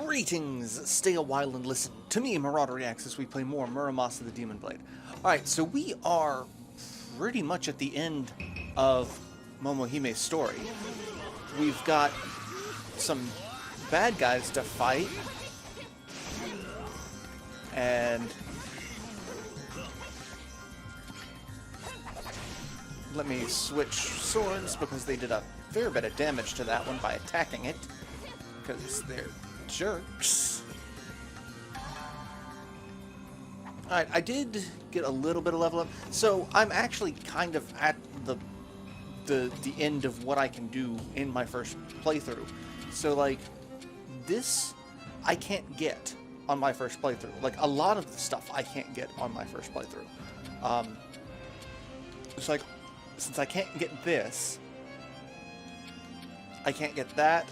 Greetings! Stay a while and listen to me, MarauderEX, as we play more Muramasa the Demon Blade. Alright, so we are pretty much at the end of Momohime's story. We've got some bad guys to fight, and let me switch swords because they did a fair bit of damage to that one by attacking it, because they're jerks. Alright, I did get a little bit of level up, so I'm actually kind of at the end of what I can do in my first playthrough. So like, this I can't get on my first playthrough. Like, a lot of the stuff I can't get on my first playthrough. It's like, since I can't get this, I can't get that,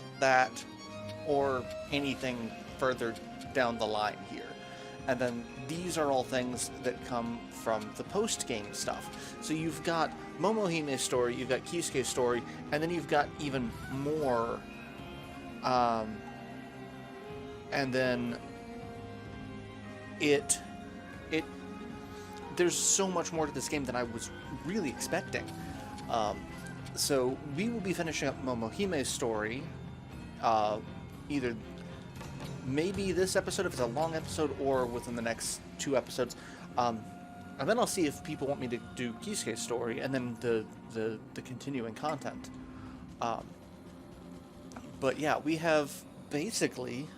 or anything further down the line here. And then these are all things that come from the post-game stuff. So you've got Momohime's story, you've got Kisuke's story, and then you've got even more. And then there's so much more to this game than I was really expecting. So we will be finishing up Momohime's story, either maybe this episode if it's a long episode, or within the next 2 episodes. And then I'll see if people want me to do Kisuke's story, and then the continuing content. But yeah, we have basically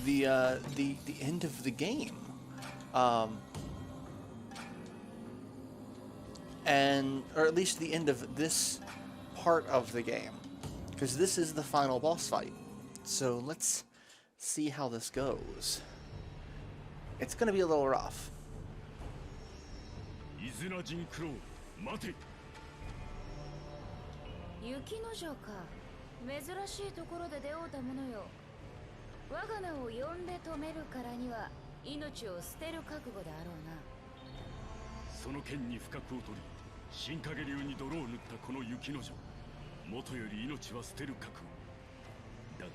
the end of the game. Or at least the end of this part of the game, because this is the final boss fight. So let's see how this goes. It's gonna be a little rough. 雪の城か。珍しいところで出会うたものよ。我が名を呼んで止めるからには命を捨てる覚悟であろうな。その剣に不覚を取り、新影流に泥を塗ったこの雪の城。元より命は捨てる覚悟。だが、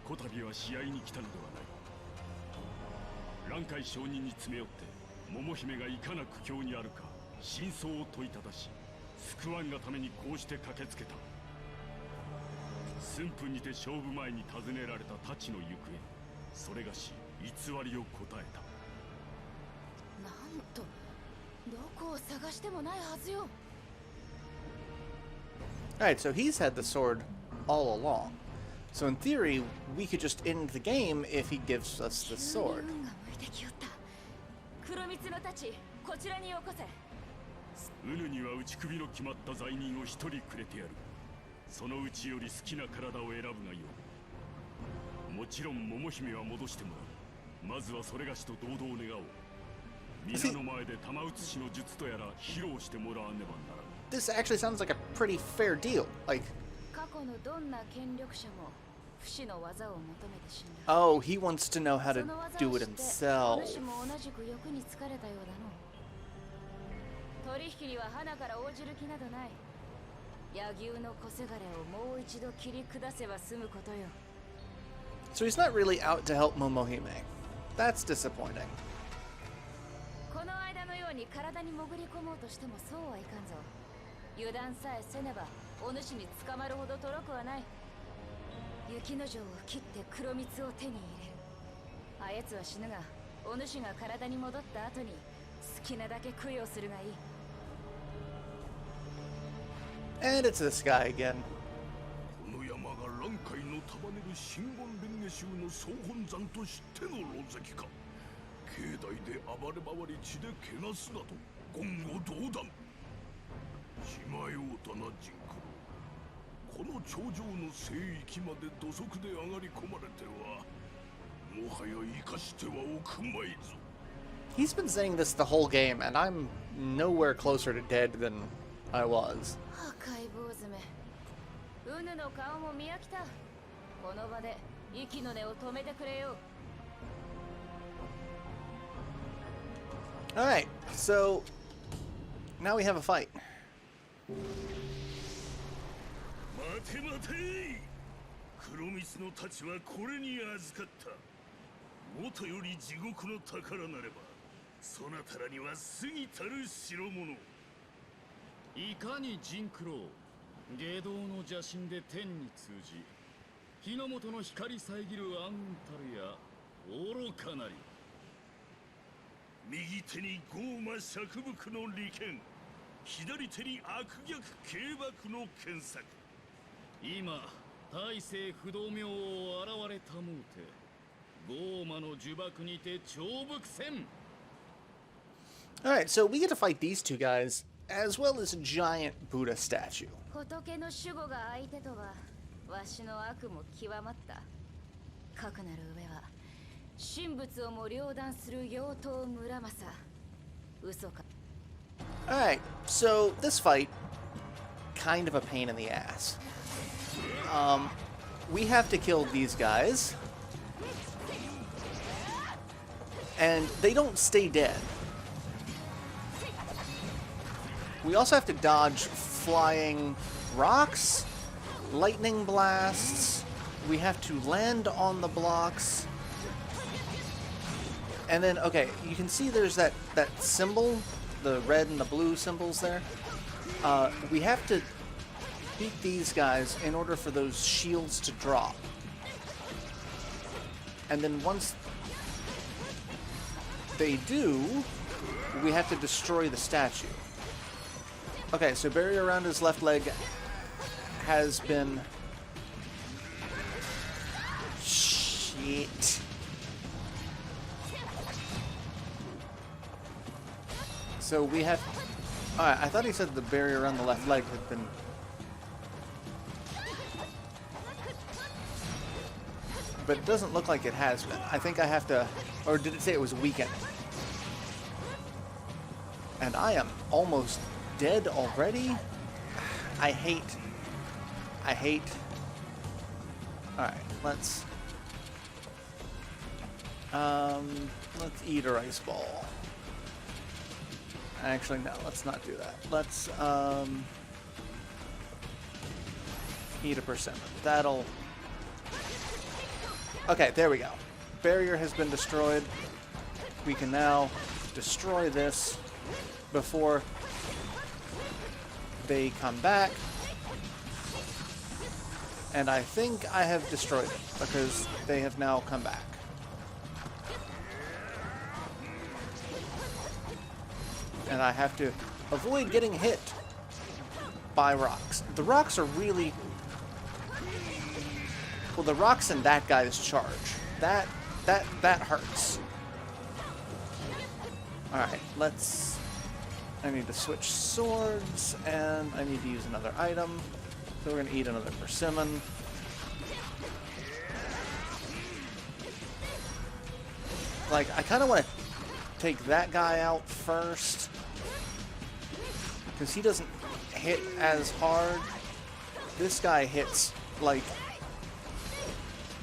こたびは試合に来たのではない。蘭海上人に詰め寄って、桃姫がいかな苦境にあるか、真相を問いただし、救わんがためにこうして駆けつけた。駿府にて勝負前に尋ねられた太刀の行方、それがし偽りを答えた。なんと、どこを探してもないはずよ。Alright, so he's had the sword all along. So in theory, we could just end the game if he gives us the sword. 黒蜜の太刀、こちらによこせ。うぬには打ち首の決まった罪人を一人くれてやる。そのうちより好きな体を選ぶがよい。もちろん桃姫は戻してもらう。まずはそれがしと堂々願おう。皆の前で玉写しの術とやら披露してもらわねばならん。This actually sounds like a pretty fair deal. Like, 過去のどんな権力者も不死の技を求めて死んだ。oh, he wants to know how to do it himself. 主も同じく欲に疲れたようだの。取引には花から応じる気などない。柳生の小せがれをもう一度切り下せば済むことよ。So he's not really out to help Momohime. That's disappointing. この間のように体に潜り込もうとしてもそうはいかんぞ。油断さえせねばお主に捕まるほどとろくはない。雪の城を切って黒蜜を手に入れる。あやつは死ぬが、お主が体に戻った後に好きなだけ供養するがいい。And it's this guy again. この山が蘭海の束ねる真言蓮華宗の総本山としての論石か。境内で暴れ回り血でけなすなど言語道断。しまようたなジンクロ。この頂上の聖域まで土足で上がり込まれては、もはや生かしてはおくまいぞ。He's been saying this the whole game, and I'm nowhere closer to dead than I was. 赤い坊主め。うぬの顔も見飽きた。この場で息の根を止めてくれよ。Alright, so now we have a fight. 待て待て。黒蜜の太刀はこれに預かった。元より地獄の宝なればそなたらには過ぎたる代物。いかに人九郎芸道の邪神で天に通じ日の本の光遮る暗雲たるや愚かなり。右手に傲慢釈伏の利権、左手に悪逆軽薄の剣策。今大政不動明王現れたもうて傲慢の呪縛にて長伏戦。 Alright, so we get to fight these two guys, as well as a giant Buddha statue. 仏の守護が相手とはわしの悪も極まった。かくなる上は神仏をも両断する妖刀村正。嘘か。 Alright, so this fight, kind of a pain in the ass. We have to kill these guys. And they don't stay dead. We also have to dodge flying rocks, lightning blasts. We have to land on the blocks. And then, okay, you can see there's that symbol, the red and the blue symbols there. We have to beat these guys in order for those shields to drop. And then once they do, we have to destroy the statue. Okay, so barrier around his left leg has been... Shit. So we have... Alright, I thought he said the barrier around the left leg had been... But it doesn't look like it has been. I think I have to... Or did it say it was weakened? And I am almost dead already? I hate... Alright, let's eat a rice ball. Actually, no, let's not do that. Let's, eat a persimmon. That'll... Okay, there we go. Barrier has been destroyed. We can now destroy this before they come back. And I think I have destroyed it because they have now come back. And I have to avoid getting hit by rocks. The rocks are really... Well, the rocks in that guy's charge. That hurts. Alright, let's... I need to switch swords, and I need to use another item. So we're going to eat another persimmon. Like, I kind of want to take that guy out first. Because he doesn't hit as hard. This guy hits, like,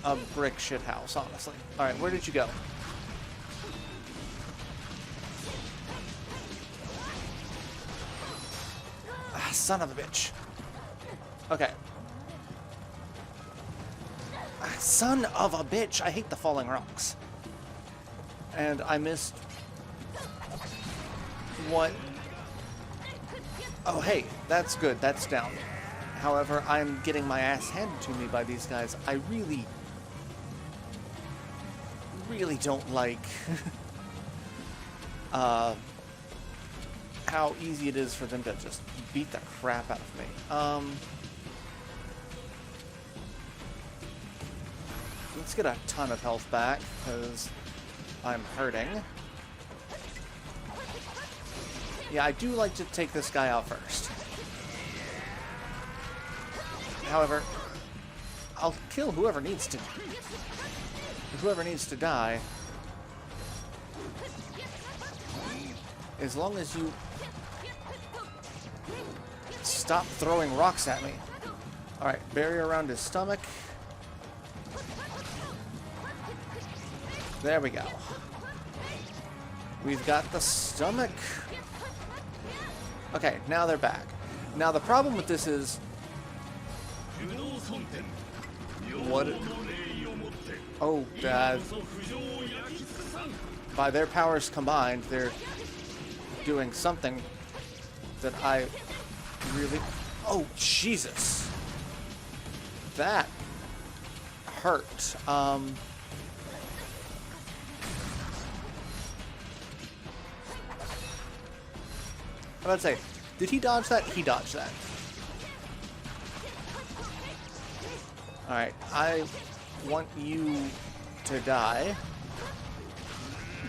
a brick shithouse, honestly. Alright, where did you go? Ah, son of a bitch. Okay. Ah, son of a bitch! I hate the falling rocks. And I missed... What? Oh, hey, that's good. That's down. However, I'm getting my ass handed to me by these guys. I really don't like how easy it is for them to just beat the crap out of me. Let's get a ton of health back, because I'm hurting. Yeah, I do like to take this guy out first. However, I'll kill whoever needs to. Whoever needs to die. As long as you stop throwing rocks at me. Alright, barrier around his stomach. There we go. We've got the stomach. Okay, now they're back. Now the problem with this is... What? Oh, Dad. By their powers combined, they're doing something that I really... Oh, Jesus. That hurt. I'm about to say, did he dodge that? He dodged that. Alright, I want you to die.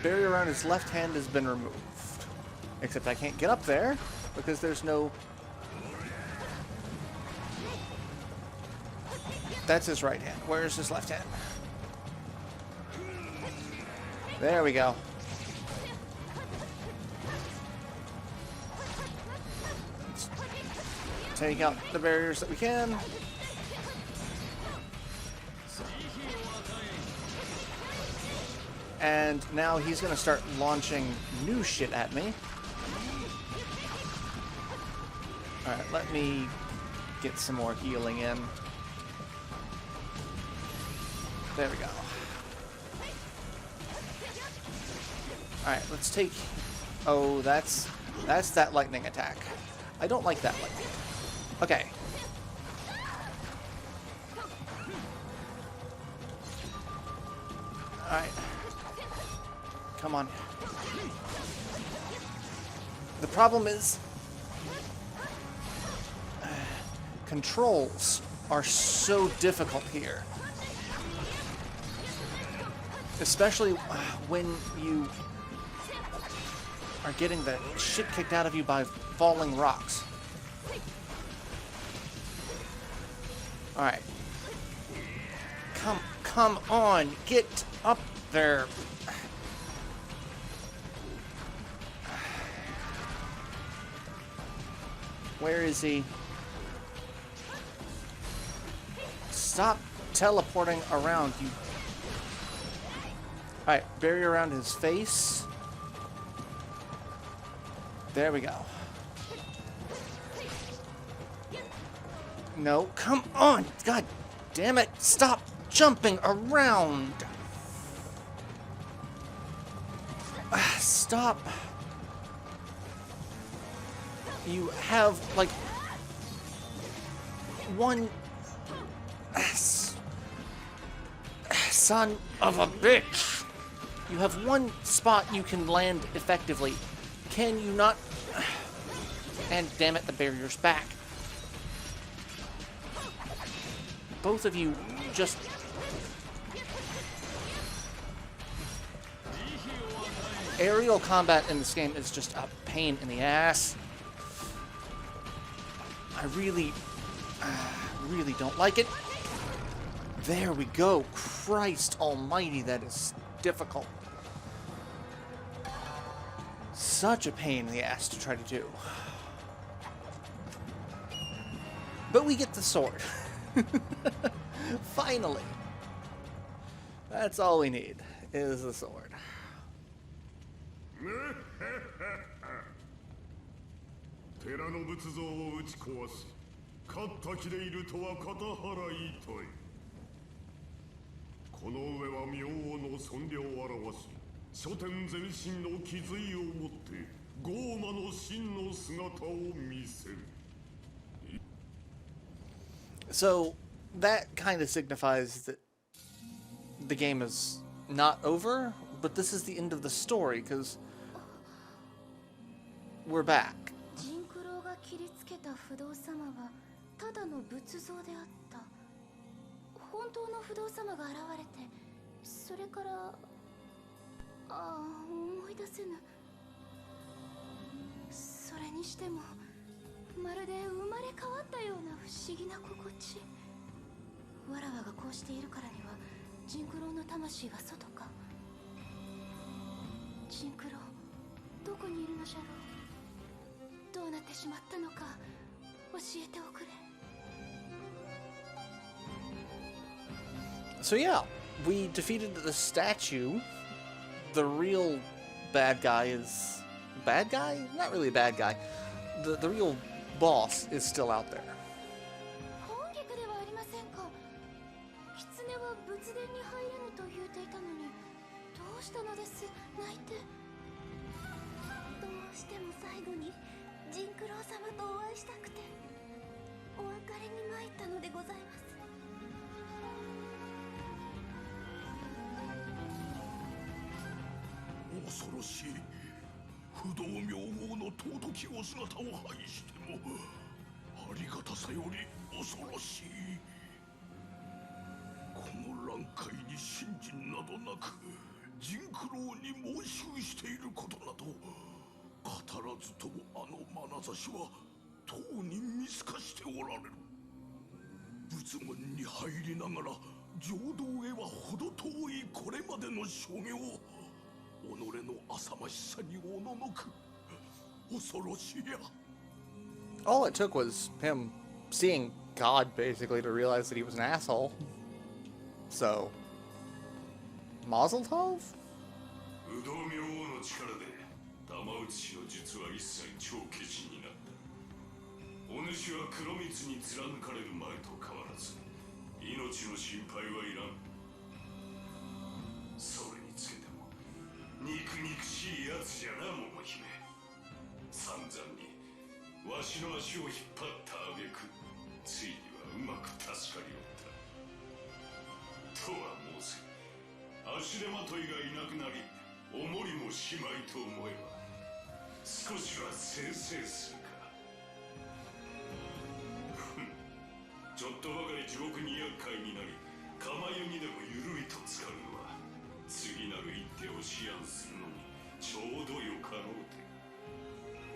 Barrier around his left hand has been removed. Except I can't get up there because there's no... That's his right hand. Where's his left hand? There we go. Let's take out the barriers that we can. And now he's going to start launching new shit at me. Alright, let me get some more healing in. There we go. Alright, let's take... Oh, that's that lightning attack. I don't like that lightning. Okay. Alright. Come on. The problem is... controls are so difficult here. Especially when you are getting the shit kicked out of you by falling rocks. Alright. Come on, get up there. Where is he? Stop teleporting around, you... Alright, barrier around his face. There we go. No, come on! God damn it! Stop jumping around! Stop! You have, like... one... Son of a bitch! You have one spot you can land effectively. Can you not... And damn it, the barrier's back. Both of you just... Aerial combat in this game is just a pain in the ass. I really don't like it. There we go. Christ almighty, that is difficult. Such a pain in the ass to try to do. But we get the sword. Finally. That's all we need, is the sword. 寺の仏像を打ち壊す。勝った気でいるとは片腹痛い。この上は明王の尊厳を表し、諸天全身の気髄をもって豪魔の真の姿を見せる。So that kind of signifies that the game is not over, but this is the end of the story because we're back. ジンクロが切りつけた不動様はただの仏像であった。本当の不動様が現れて、それから思い出せぬ。それにしてもまるで生まれ変わったような不思議な心地。わらわがこうしているからにはジンクロの魂は外か。ジンクロ、どこにいるのじゃろう。どうなってしまったのか教えておくれ。So yeah, we defeated the statue. The real bad guy is... Bad guy? Not really a bad guy. The real boss is still out there. 本劇ではありませんか。したのです。泣いて。どうしても最後にジンクロー様とお会いしたくてお別れに参ったのでございます。恐ろしい。不動明王の尊きお姿を拝してもありがたさより恐ろしい。この乱界に信心などなくジンクローに申ししていることなど語らずともあの眼差しはとうに見透かしておられる。仏門に入りながら浄土へは程遠いこれまでの所業、己の浅ましさにおののく恐ろしや。 All it took was him seeing God basically to realize that he was an asshole. So, Mazel Tov? 不動明王の力で玉内氏の術は一切帳消しになった。お主は黒蜜に貫かれる前と変わらず命の心配はいらん。それにつけても肉肉しいやつじゃな、桃姫。散々にわしの足を引っ張った挙句ついにはうまく助かりおった。とは申せ足手まといがいなくなりおもりもしまいと思えば少しはせいせいするか。ちょっとばかり地獄に厄介になり釜湯にでもゆるりと浸かるのは次なる一手を思案するのにちょうどよかろうて。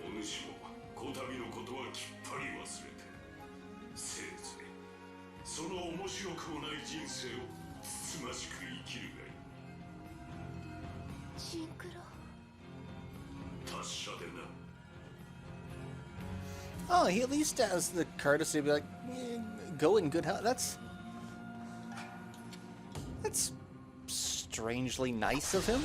お主もこたびのことはきっぱり忘れてせいぜいその面白くもない人生をつつましく生きるがいい。シンクロ達者でな。 Oh, he at least has the courtesy to be like, go in good health. That's strangely nice of him.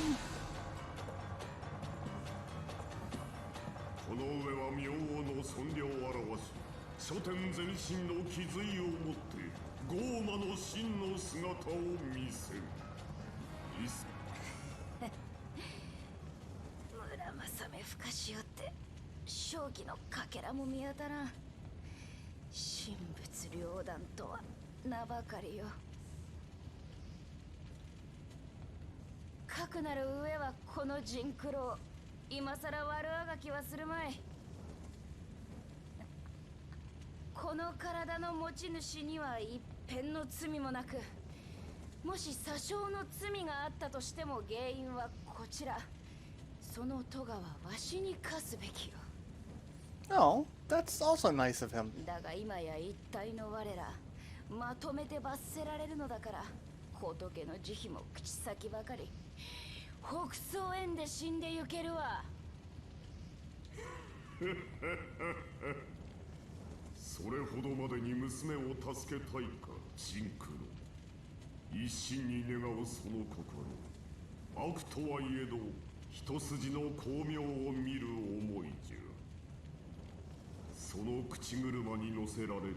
この上は明王の尊厳を表し諸天全身の気髄をもって傲慢の真の姿を見せる。村正めふかしよって正気のかけらも見当たらん。神仏両断とは名ばかりよ。かくなる上はこのジンクロ今さら悪あがきはするまい。この体の持ち主には一片の罪もなく、もし詐称の罪があったとしても原因はこちら。その咎はわしに課すべきよ。Oh, that's also nice of him. だが今や一体の我らまとめて罰せられるのだから、仏の慈悲も口先ばかり。北総園で死んでゆけるわ。それほどまでに娘を助けたいか、ジンクロ。一心に願うその心、悪とはいえど一筋の光明を見る思いじゃ。その口車に乗せられて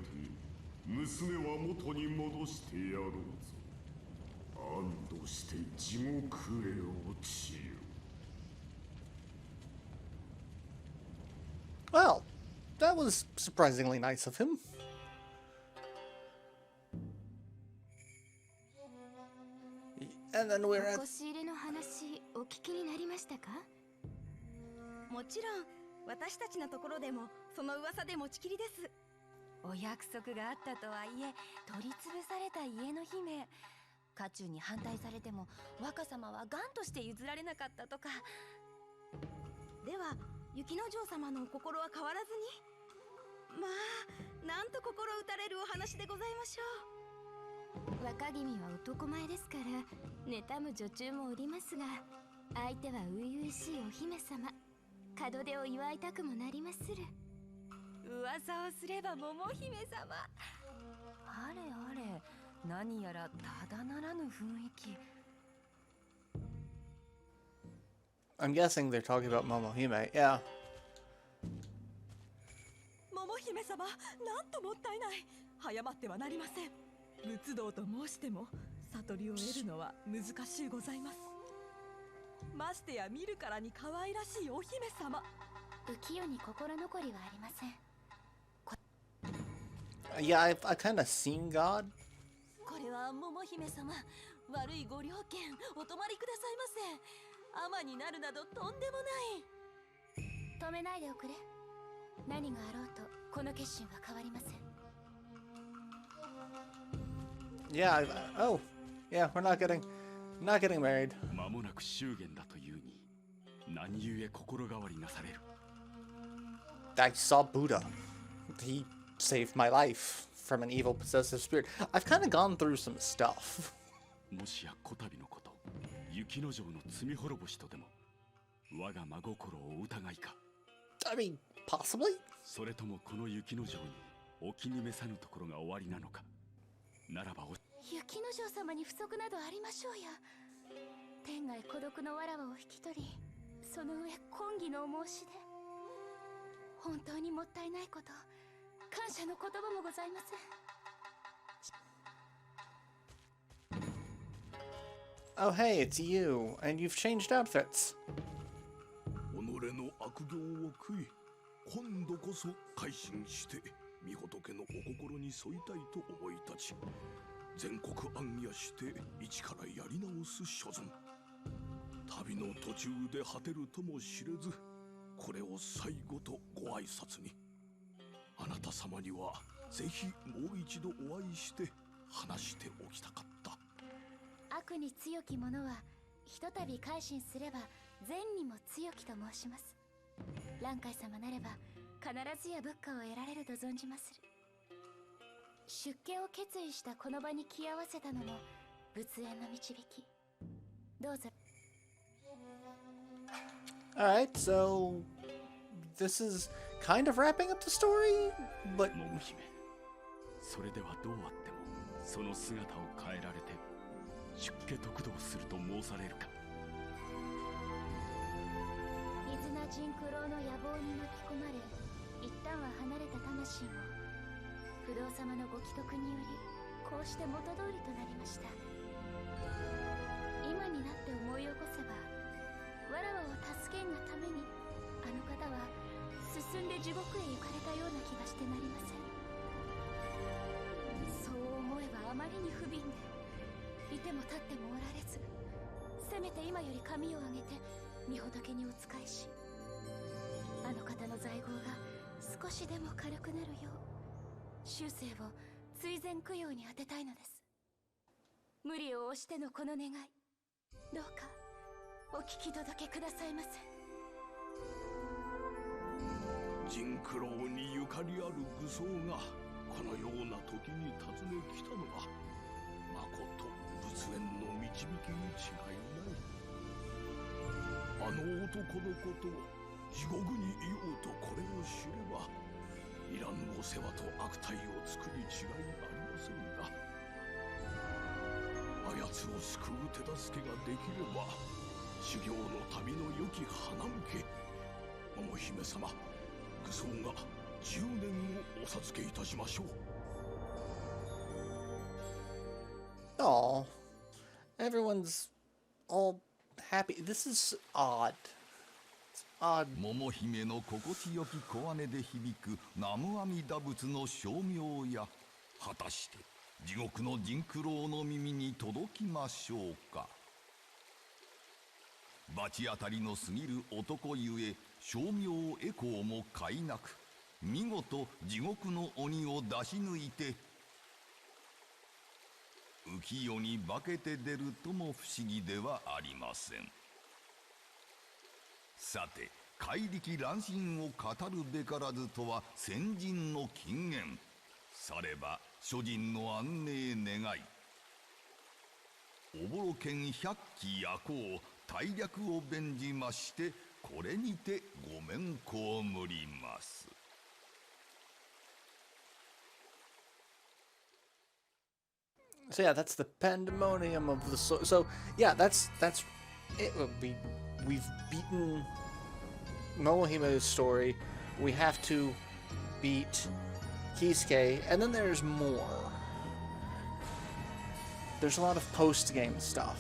娘は元に戻してやろうぞ。安堵して地獄へ落ちよ。 Well, that was surprisingly nice of him. And then we're at... 押し入れの話お聞きになりましたか？もちろん私たちのところでもその噂で持ちきりです。お約束があったとはいえ取り潰された家の姫、家中に反対されても若様は頑として譲られなかったとか。では雪の女王様のお心は変わらずに。まあなんと心打たれるお話でございましょう。若君は男前ですから妬む女中もおりますが、相手は初々しいお姫様。門出を祝いたくもなりまする。噂をすれば桃姫様。あれあれ、何やらただならぬ雰囲気。 I'm guessing they're talking about Momohime. Yeah. 桃姫様、なんともったいない。早まってはなりません。仏道と申しても悟りを得るのは難しいございます。ましてや見るからに可愛らしいお姫様。浮世に心残りはありません。 Yeah, I kind of seen God. これは桃姫様、悪いご了見お泊まりくださいませ。尼になるなどとんでもない。止めないでおくれ。何があろうとこの決心は変わりません。 Yeah, oh, yeah, we're not getting married. 間もなく祝言だというに、何故心変わりなされる。 I saw Buddha. He saved my life from an evil possessive spirit. I've kind of gone through some stuff. もしやこたびのこと、雪の城の罪滅ぼしとでも、我が真心を疑いか。 I mean, possibly? それともこの雪の城にお気に召さぬところが終わりなのか。ならば雪の城様に不足などありましょうや。天涯孤独のわらわを引き取り、その上婚儀のお申し出。本当にもったいないこと、感謝の言葉もございません。 Oh, hey, it's you, and you've changed outfits. 己の悪行を悔い、今度こそ改心して御仏のお心に沿いたいと思い立ち、全国暗夜して一からやり直す所存。旅の途中で果てるとも知れず、これを最後とご挨拶に。あなた様にはぜひもう一度お会いして話しておきたかった。悪に強き者はひとたび改心すれば善にも強きと申します。蘭海様なれば必ずや仏果を得られると存じまする。出家を決意したこの場に気合わせたのも仏縁の導き。どうぞ。 Alright, so this is kind of wrapping up the story, but 桃姫、それではどうあってもその姿を変えられて出家得道すると申されるか。伊豆名人九郎の野望に巻き込まれ、一旦は離れた魂も不動様のご帰徳によりこうして元通りとなりました。今になって思い起こせば、わらわを助けんがためにあの方は進んで地獄へ行かれたような気がしてなりません。そう思えばあまりに不憫で、いても立ってもおられず、せめて今より髪を上げて御仏にお仕えし、あの方の在業が少しでも軽くなるよう終生を追善供養に当てたいのです。無理を押してのこの願い、どうかお聞き届けくださいませ。ジンクローにゆかりある愚僧がこのような時に訪ね来たのは、まこと仏縁の導きに違いない。あの男のことを地獄にいようとこれを知れば、いらぬお世話と悪態を作り違いありませんが、あやつを救う手助けができれば、修行の旅の良き花向け、桃姫様、愚僧が10年をお授けいたしましょう。oh, everyone's all happy. This is odd. It's odd. 桃姫の心地よき小姉で響く南無阿弥陀仏の称名や、果たして地獄のジンクローの耳に届きましょうか。罰当たりの過ぎる男ゆえ、称名エコーも皆なく、見事地獄の鬼を出し抜いて浮世に化けて出るとも不思議ではありません。さて、怪力乱心を語るべからずとは先人の金言。されば諸人の安寧願い。おぼろ剣百鬼夜行、大略を弁じまして、これにてご免被ります。So yeah, that's the pandemonium of the soul. So yeah, that's it. We've beaten Momohime's story. We have to beat Kisuke, and then there's more. There's a lot of post-game stuff.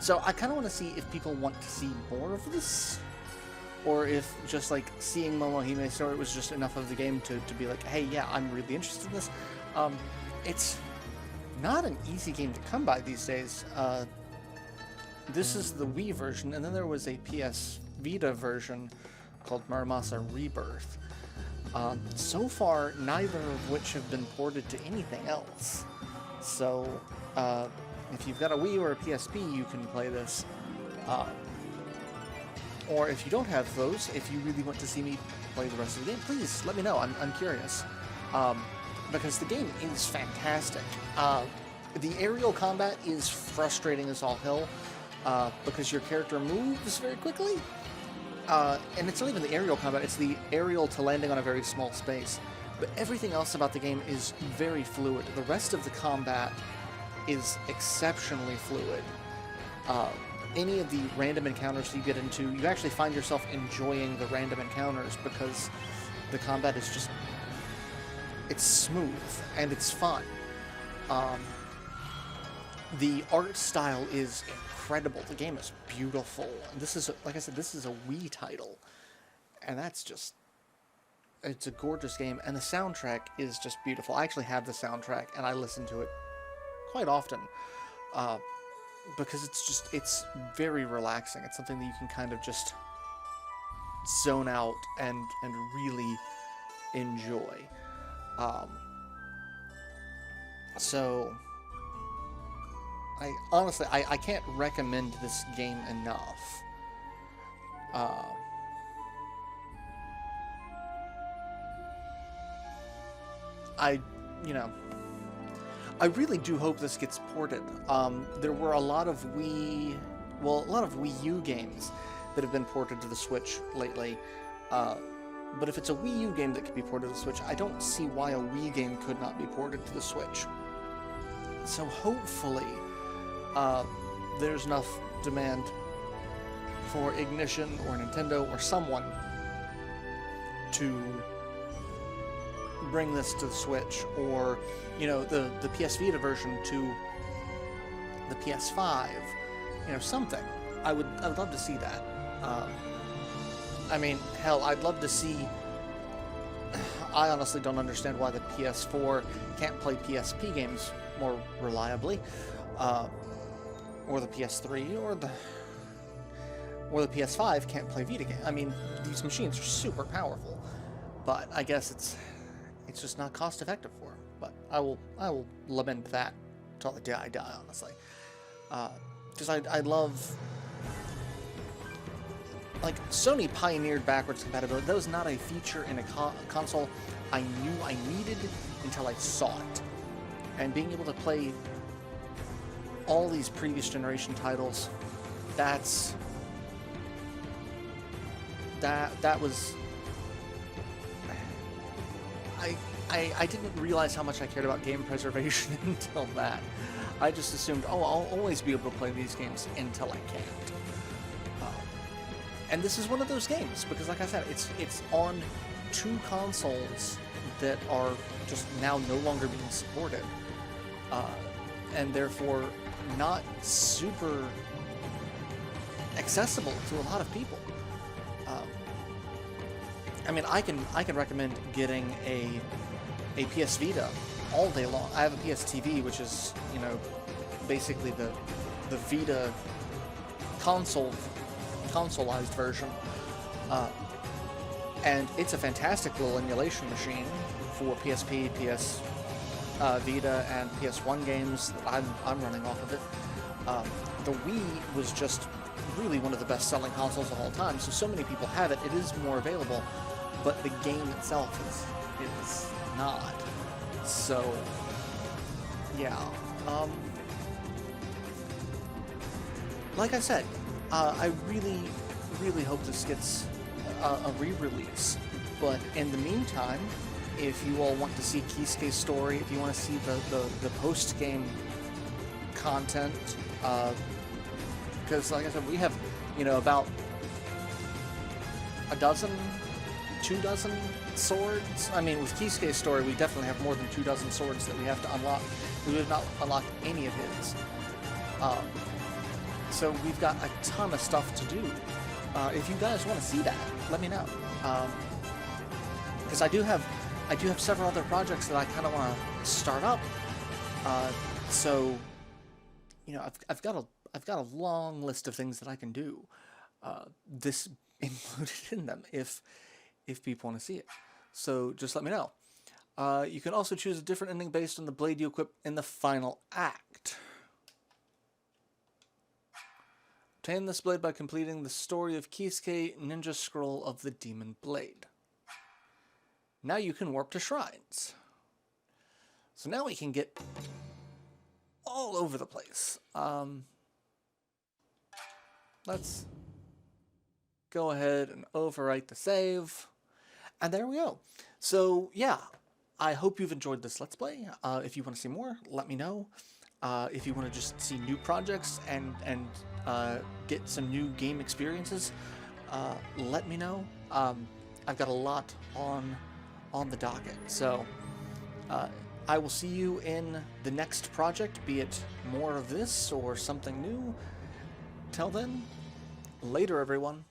So I kind of want to see if people want to see more of this, or if just like seeing Momohime's story was just enough of the game to be like, hey, yeah, I'm really interested in this. It's not an easy game to come by these days. This is the Wii version, and then there was a PS Vita version called Muramasa Rebirth. So far, neither of which have been ported to anything else. So, if you've got a Wii or a PSP, you can play this. Or if you don't have those, if you really want to see me play the rest of the game, please let me know. I'm curious. Because the game is fantastic. The aerial combat is frustrating as all hell, because your character moves very quickly. And it's not even the aerial combat, it's the aerial to landing on a very small space. But everything else about the game is very fluid. The rest of the combat is exceptionally fluid. Any of the random encounters you get into, you actually find yourself enjoying the random encounters because the combat is just... it's smooth, and it's fun. The art style is incredible. The game is beautiful. This is, like I said, this is a Wii title. And that's just... it's a gorgeous game. And the soundtrack is just beautiful. I actually have the soundtrack, and I listen to it quite often. Because it's very relaxing. It's something that you can kind of just zone out and really enjoy. So... honestly, I can't recommend this game enough. I really do hope this gets ported. There were a lot of Wii U games that have been ported to the Switch lately. But if it's a Wii U game that could be ported to the Switch, I don't see why a Wii game could not be ported to the Switch. So hopefully, there's enough demand for Ignition or Nintendo or someone to bring this to the Switch, or, you know, the PS Vita version to the PS5, you know, something. I would love to see that. I mean, hell, I'd love to see... I honestly don't understand why the PS4 can't play PSP games more reliably, or the PS3, or the PS5 can't play Vita games. I mean, these machines are super powerful, but I guess it's just not cost effective for them. But I will lament that till the day I die, honestly, because I love... like, Sony pioneered backwards compatibility. That was not a feature in a console I knew I needed until I saw it. And being able to play all these previous generation titles, that was... I didn't realize how much I cared about game preservation until that. I just assumed, oh, I'll always be able to play these games until I can't. And this is one of those games, because like I said, it's on 2 consoles that are just now no longer being supported. And therefore not super accessible to a lot of people. I mean, I can recommend getting a PS Vita all day long. I have a PS TV, which is, you know, basically the Vita consoleized version, and it's a fantastic little emulation machine for PSP, PS Vita, and PS1 games that I'm running off of it. The Wii was just really one of the best-selling consoles of all time, so many people have it. It is more available, but the game itself is not. So, yeah. Like I said, I really, really hope this gets a re-release. But in the meantime, if you all want to see Kisuke's story, if you want to see the post-game content, because like I said, we have, you know, about a dozen, 24 swords. I mean, with Kisuke's story, we definitely have more than 24 swords that we have to unlock. We have not unlocked any of his. So we've got a ton of stuff to do. If you guys want to see that, let me know. Because I do have several other projects that I kind of want to start up. So, you know, I've got a long list of things that I can do. This included in them, if people want to see it. So just let me know. You can also choose a different ending based on the blade you equip in the final act. Obtain this blade by completing the story of Kisuke, Ninja Scroll of the Demon Blade. Now you can warp to shrines. So now we can get all over the place. Let's go ahead and overwrite the save. And there we go. So yeah, I hope you've enjoyed this Let's Play. If you want to see more, let me know. If you want to just see new projects and get some new game experiences, let me know. I've got a lot on the docket. So I will see you in the next project, be it more of this or something new. Till then, later everyone.